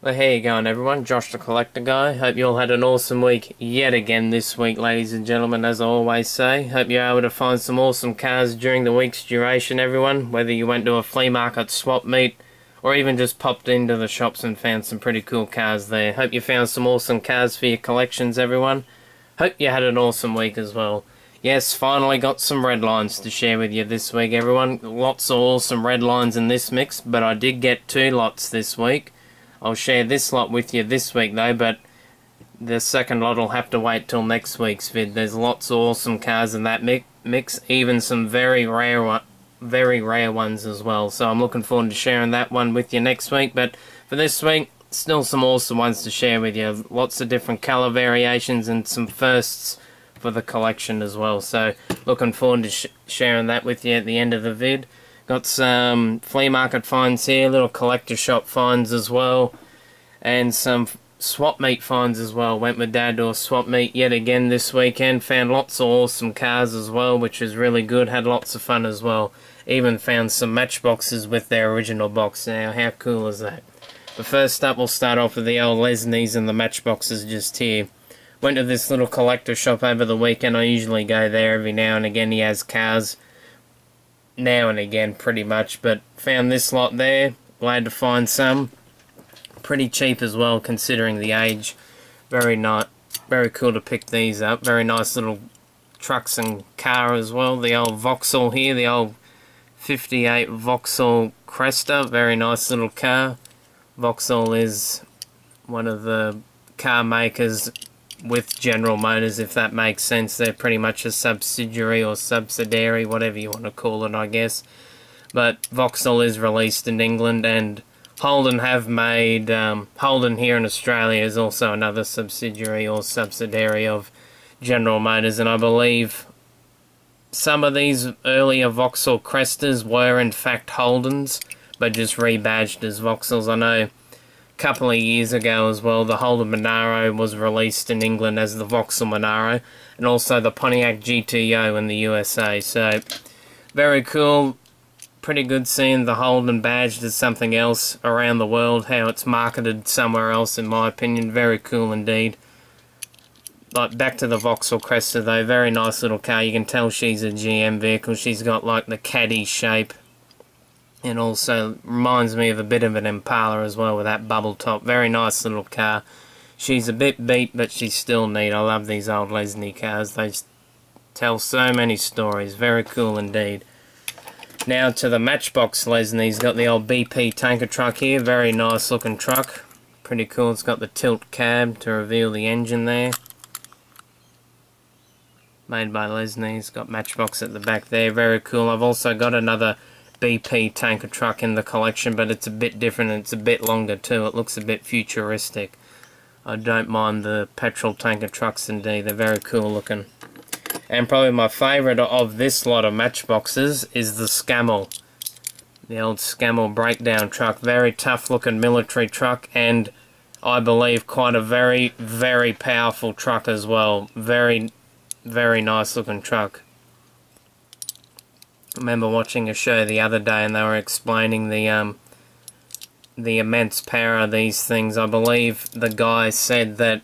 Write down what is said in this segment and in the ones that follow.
Well, how you going, everyone? Josh the Collector Guy. Hope you all had an awesome week yet again this week, ladies and gentlemen, as I always say. Hope you're able to find some awesome cars during the week's duration, everyone. Whether you went to a flea market swap meet, or even just popped into the shops and found some pretty cool cars there. Hope you found some awesome cars for your collections, everyone. Hope you had an awesome week as well. Yes, finally got some Redlines to share with you this week, everyone. Lots of awesome Redlines in this mix, but I did get 2 lots this week. I'll share this lot with you this week though, but the second lot will have to wait till next week's vid. There's lots of awesome cars in that mix, even some very rare ones as well. So I'm looking forward to sharing that one with you next week. But for this week, still some awesome ones to share with you. Lots of different colour variations and some firsts for the collection as well. So looking forward to sharing that with you at the end of the vid. Got some flea market finds here, little collector shop finds as well, and some swap meet finds as well. Went with Dad to a swap meet yet again this weekend. Found lots of awesome cars as well, which was really good. Had lots of fun as well. Even found some Matchboxes with their original box. Now, how cool is that? But first up, we'll start off with the old Lesneys and the Matchboxes just here. Went to this little collector shop over the weekend. I usually go there every now and again. He has cars now and again pretty much, but found this lot there. Glad to find some. Pretty cheap as well considering the age. Very nice, very cool to pick these up. Very nice little trucks and car as well. The old Vauxhall here, the old 58 Vauxhall Cresta. Very nice little car. Vauxhall is one of the car makers with General Motors, if that makes sense. They're pretty much a subsidiary or subsidiary, whatever you want to call it, I guess. But Vauxhall is released in England, and Holden have made... Holden here in Australia is also another subsidiary or subsidiary of General Motors, and I believe some of these earlier Vauxhall Crestas were in fact Holdens, but just rebadged as Vauxhalls. I know couple of years ago as well, the Holden Monaro was released in England as the Vauxhall Monaro, and also the Pontiac GTO in the USA. So very cool. Pretty good seeing the Holden badged as something else around the world, how it's marketed somewhere else, in my opinion. Very cool indeed. Like, back to the Vauxhall Cresta though, very nice little car. You can tell she's a GM vehicle. She's got like the caddy shape, and also reminds me of a bit of an Impala as well with that bubble top. Very nice little car. She's a bit beat, but she's still neat. I love these old Lesney cars. They tell so many stories. Very cool indeed. Now to the Matchbox Lesneys. Got the old BP tanker truck here. Very nice looking truck. Pretty cool. It's got the tilt cab to reveal the engine there. Made by Lesneys. Got Matchbox at the back there. Very cool. I've also got another BP tanker truck in the collection, but it's a bit different and it's a bit longer too. It looks a bit futuristic. I don't mind the petrol tanker trucks indeed. They're very cool looking. And probably my favourite of this lot of Matchboxes is the Scammell. The old Scammell breakdown truck. Very tough looking military truck, and I believe quite a very, very powerful truck as well. Very, very nice looking truck. I remember watching a show the other day and they were explaining the immense power of these things. I believe the guy said that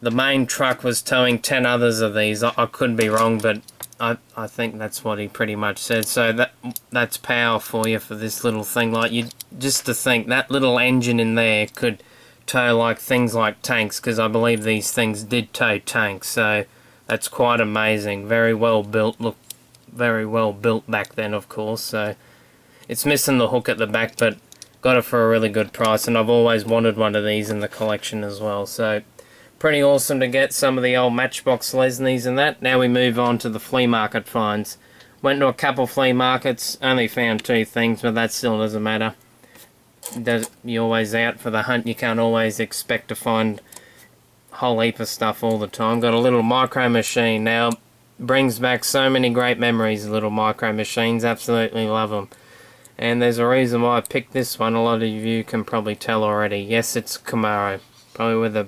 the main truck was towing 10 others of these. I could be wrong, but I think that's what he pretty much said. So that's power for you for this little thing. Like, you just to think that little engine in there could tow like things like tanks, because I believe these things did tow tanks. So that's quite amazing. Very well built. Look, very well built back then, of course. So it's missing the hook at the back, but got it for a really good price, and I've always wanted one of these in the collection as well. So pretty awesome to get some of the old Matchbox Lesneys and that. Now we move on to the flea market finds. Went to a couple flea markets, only found 2 things, but that still doesn't matter. You're always out for the hunt. You can't always expect to find a whole heap of stuff all the time. Got a little micro machine. Now, brings back so many great memories, little micro machines. Absolutely love them. And there's a reason why I picked this one. A lot of you can probably tell already. Yes, it's Camaro. Probably with a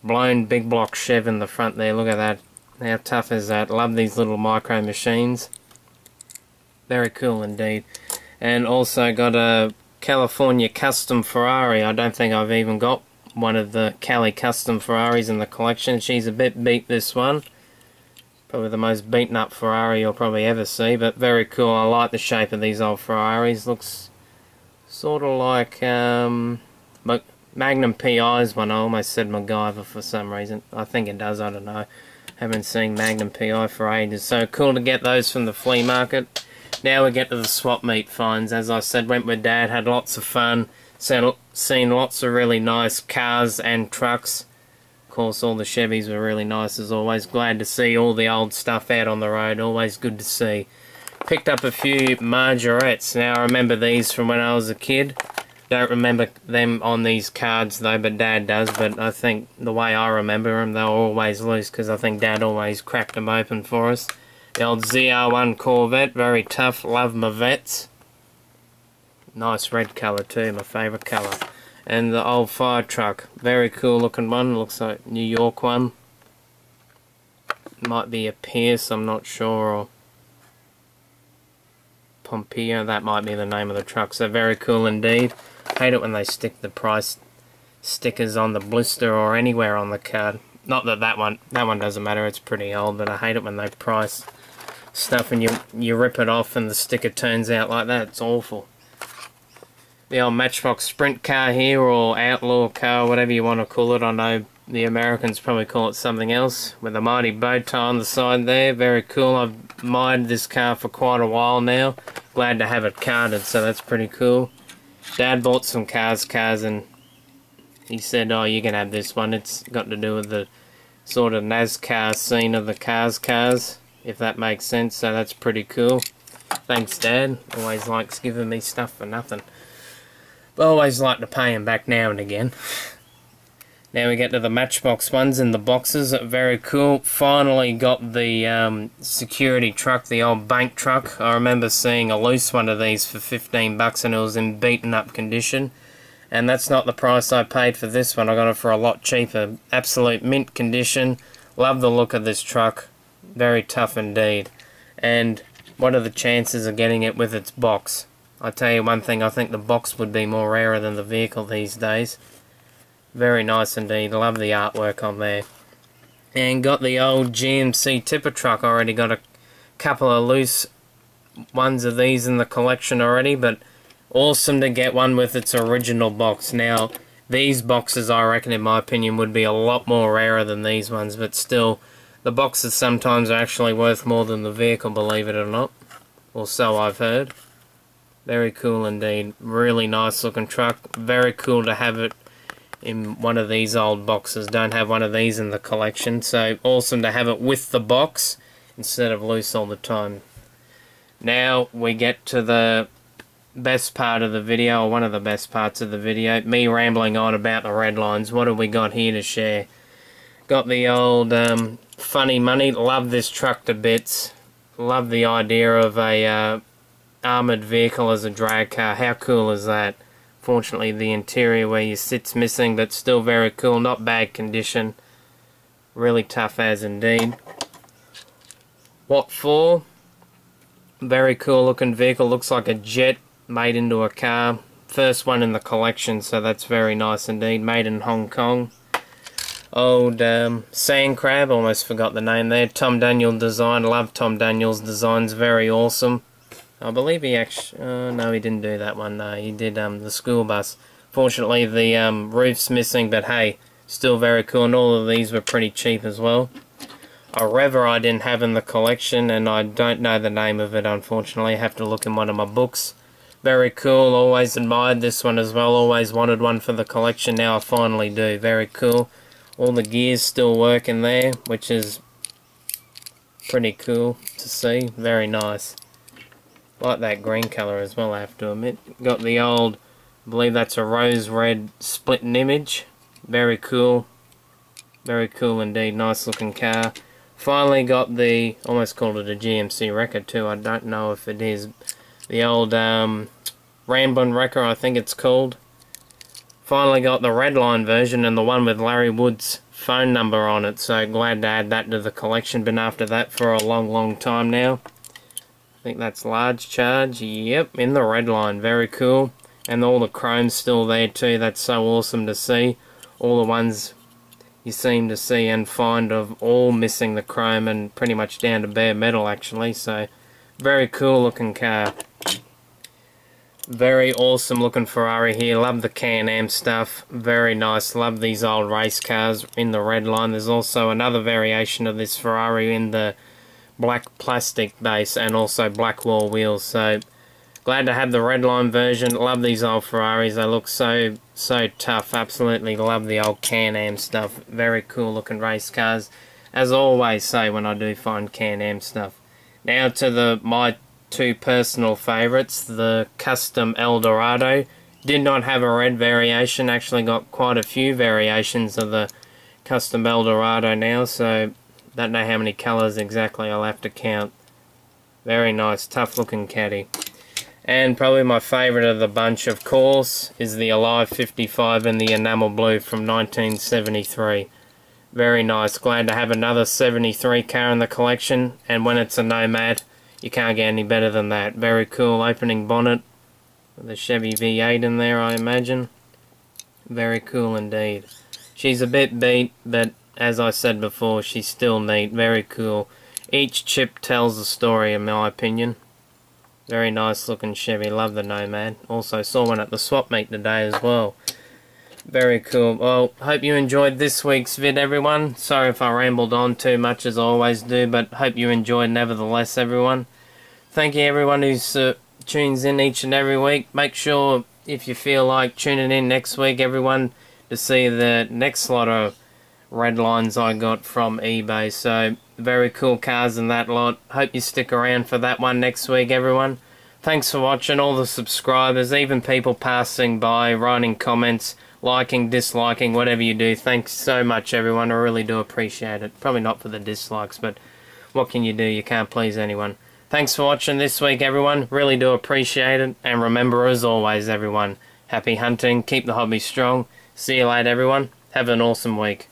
blown big block Chev in the front there. Look at that. How tough is that? Love these little micro machines. Very cool indeed. And also got a California Custom Ferrari. I don't think I've even got one of the Cali Custom Ferraris in the collection. She's a bit beat, this one. Probably the most beaten up Ferrari you'll probably ever see, but very cool. I like the shape of these old Ferraris. Looks sort of like Magnum PI's one. I almost said MacGyver for some reason. I think it does, I don't know. Haven't seen Magnum PI for ages. So cool to get those from the flea market. Now we get to the swap meet finds. As I said, went with Dad, had lots of fun. Seen lots of really nice cars and trucks. Of course, all the Chevys were really nice as always. Glad to see all the old stuff out on the road. Always good to see. Picked up a few Majorettes. Now, I remember these from when I was a kid. Don't remember them on these cards though, but Dad does. But I think the way I remember them, they were always loose because I think Dad always cracked them open for us. The old ZR1 Corvette, very tough. Love my vets. Nice red colour too, my favourite colour. And the old fire truck, very cool looking one. Looks like New York one. Might be a Pierce, I'm not sure, or Pompeo, that might be the name of the truck. So very cool indeed. Hate it when they stick the price stickers on the blister or anywhere on the card. Not that that one doesn't matter, it's pretty old, but I hate it when they price stuff and you rip it off and the sticker turns out like that. It's awful. The old Matchbox Sprint car here, or Outlaw car, whatever you want to call it. I know the Americans probably call it something else, with a mighty bow tie on the side there. Very cool. I've admired this car for quite a while now. Glad to have it carded, so that's pretty cool. Dad bought some cars, and he said, oh, you can have this one. It's got to do with the sort of NASCAR scene of the cars, if that makes sense, so that's pretty cool. Thanks, Dad. Always likes giving me stuff for nothing. But always like to pay him back now and again. Now we get to the Matchbox ones in the boxes. Very cool. Finally got the security truck, the old bank truck. I remember seeing a loose one of these for 15 bucks and it was in beaten up condition. And that's not the price I paid for this one. I got it for a lot cheaper. Absolute mint condition. Love the look of this truck. Very tough indeed. And what are the chances of getting it with its box? I tell you one thing, I think the box would be more rarer than the vehicle these days. Very nice indeed. Love the artwork on there. And got the old GMC tipper truck. Already got a couple of loose ones of these in the collection already, but awesome to get one with its original box. Now, these boxes, I reckon, in my opinion, would be a lot more rarer than these ones, but still, the boxes sometimes are actually worth more than the vehicle, believe it or not. Or so I've heard. Very cool indeed. Really nice looking truck. Very cool to have it in one of these old boxes. Don't have one of these in the collection, so awesome to have it with the box instead of loose all the time. Now we get to the best part of the video, or one of the best parts of the video, me rambling on about the Redlines. What have we got here to share? Got the old Funny Money. Love this truck to bits. Love the idea of a armoured vehicle as a drag car. How cool is that? Fortunately, the interior where you sit's missing, but still very cool. Not bad condition. Really tough as indeed. What for? Very cool looking vehicle. Looks like a jet made into a car. First one in the collection, so that's very nice indeed. Made in Hong Kong. Old Sand Crab. Almost forgot the name there. Tom Daniel design. Love Tom Daniel's designs. Very awesome. I believe he actually... no, he didn't do that one. No, he did the school bus. Fortunately, the roof's missing, but hey, still very cool. And all of these were pretty cheap as well. A Rever I didn't have in the collection, and I don't know the name of it, unfortunately. I have to look in one of my books. Very cool. Always admired this one as well. Always wanted one for the collection. Now I finally do. Very cool. All the gears still working there, which is pretty cool to see. Very nice. Like that green colour as well, I have to admit. Got the old, I believe that's a rose red splitting image. Very cool. Very cool indeed. Nice looking car. Finally got the, almost called it a GMC Wrecker too. I don't know if it is. The old Ramblin' Wrecker, I think it's called. Finally got the Redline version and the one with Larry Wood's phone number on it. So glad to add that to the collection. Been after that for a long time now. I think that's large charge. Yep, in the Redline. Very cool. And all the chrome's still there too. That's so awesome to see. All the ones you seem to see and find of all missing the chrome and pretty much down to bare metal actually. So very cool looking car. Very awesome looking Ferrari here. Love the Can-Am stuff. Very nice. Love these old race cars in the red line. There's also another variation of this Ferrari in the black plastic base and also black wall wheels. So glad to have the red line version. Love these old Ferraris. They look so tough. Absolutely love the old Can-Am stuff. Very cool looking race cars. As I always say when I do find Can-Am stuff. Now to my two personal favourites. The custom Eldorado. Did not have a red variation. Actually got quite a few variations of the custom Eldorado now. So don't know how many colours exactly. I'll have to count. Very nice. Tough looking caddy. And probably my favourite of the bunch, of course, is the Alive 55 in the enamel blue from 1973. Very nice. Glad to have another 73 car in the collection. And when it's a Nomad, you can't get any better than that. Very cool opening bonnet with a Chevy V8 in there, I imagine. Very cool indeed. She's a bit beat, but as I said before, she's still neat. Very cool. Each chip tells a story, in my opinion. Very nice looking Chevy. Love the Nomad. Also saw one at the swap meet today as well. Very cool. Well, hope you enjoyed this week's vid, everyone. Sorry if I rambled on too much as I always do, but hope you enjoyed nevertheless, everyone. Thank you everyone who tunes in each and every week. Make sure, if you feel like, tuning in next week, everyone, to see the next lot of Redlines I got from eBay. So very cool cars in that lot. Hope you stick around for that one next week, everyone. Thanks for watching, all the subscribers, even people passing by, writing comments, liking, disliking, whatever you do. Thanks so much, everyone. I really do appreciate it. Probably not for the dislikes, but what can you do? You can't please anyone. Thanks for watching this week, everyone. Really do appreciate it. And remember, as always, everyone, happy hunting. Keep the hobby strong. See you later, everyone. Have an awesome week.